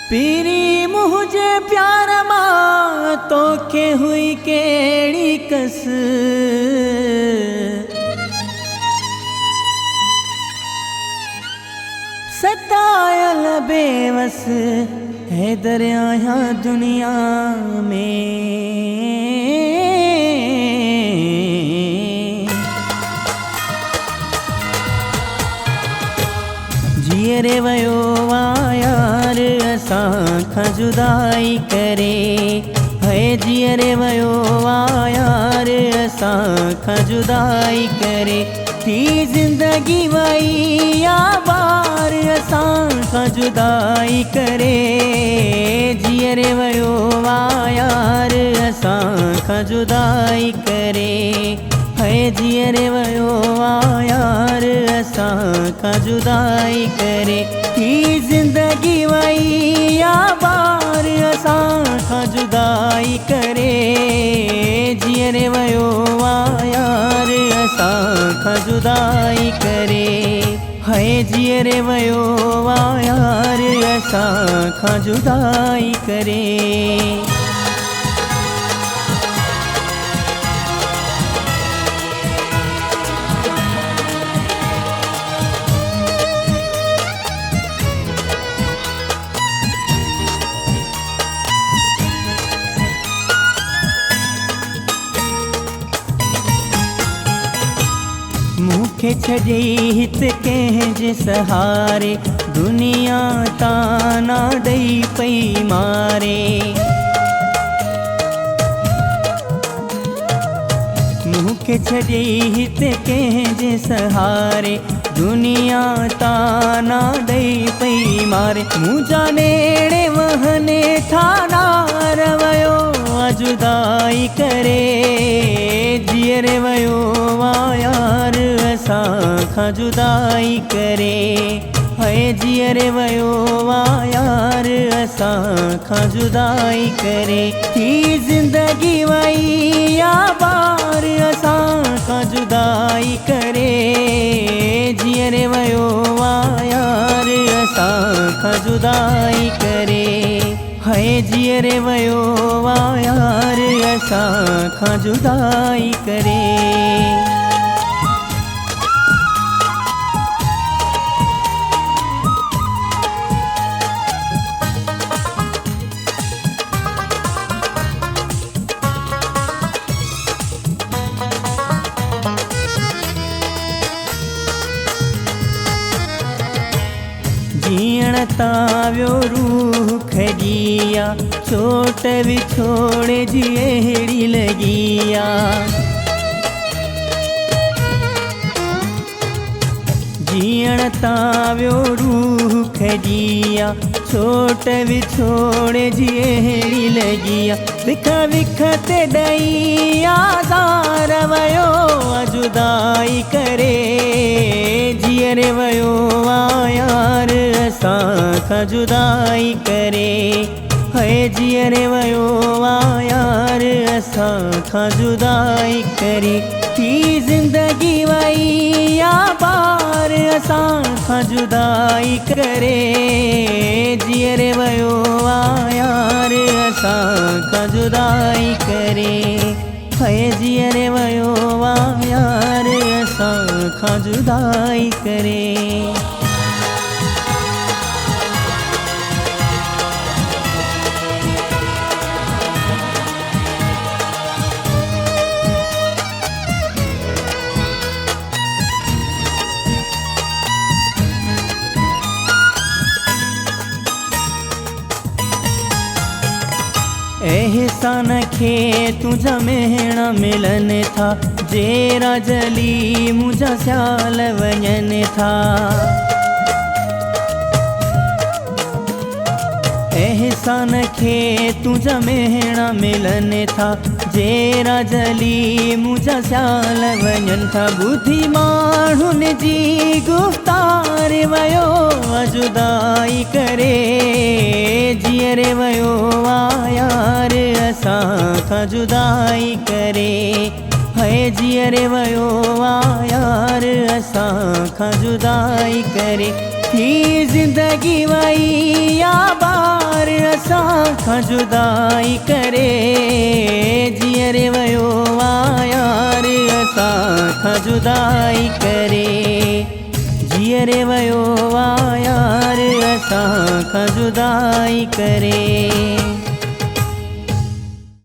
पीरी मुझे प्यार मां तोखे हुई केड़ी कस। सतायल बेवस है दरिया दुनिया में। जियरे वयो यार असां जुदाई करे। है जियरे वयो यार असां जुदाई करे। थी जिंदगी वई या बार असां जुदाई करे। जियरे वयो यार असां जुदाई करे। है जियरे वयो यार असां जुदाई करे। थी जिंदगी वई या बार असां जुदाई करे। जियरे वयो यार असां जुदाई करे। है जियरे वयो यार असां जुदाई करे। मूंखे छॾे हित कंहिंजे सहारे दुनिया ताना ॾेई पई मारे। मूंखे छॾे हित कंहिंजे सहारे दुनिया ताना ॾेई पई मारे। मुंहिंजा नेड़े वहने ठाना रवयो जुदाई करे। जियरे वयो यार असां जुदाई करे। है जियरे वयो यार असां जुदाई करे। थी जिंदगी वई या बार असां जुदाई करे। जियरे वयो यार असां जुदाई करे। है जियरे वयो यार असां जुदाई करे। जीअण ताव्यो रूह खजिया चोट विछोड़े जी अहिड़ी लगिया। जीअण ताव्यो रूह खजिया चोट विछोड़े जी अहिड़ी लगिया। विख विख ते ॾई आज़ार वयो जुदाई करे। जियरे वयो यार असां जुदाई करे। है जियरे वयो यार असां जुदाई करे। थी जिंदगी वई या बार असां जुदाई करे। जियरे वयो यार असां जुदाई करे। है जियरे वयो यार असां जुदाई करे। एहसान खे तुझा मेहणा मिलन था। जेरा जली मुझा स्याल वञन था। एहसान खे तुझा मेहणा मिलन था। जेरा जली मुझा स्याल वञन था। बुद्धि माण्हुनि जी गुफ़्तार वयो जुदाई करे। जियरे वयो यार असां जुदाई करे। है जियरे वयो यार असां जुदाई करे। थी जिंदगी वई या बार खां जुदाई करे, जीअरे वयो आ यार असां खां जुदाई करे, जीअरे वयो आ यार असां खां जुदाई करे।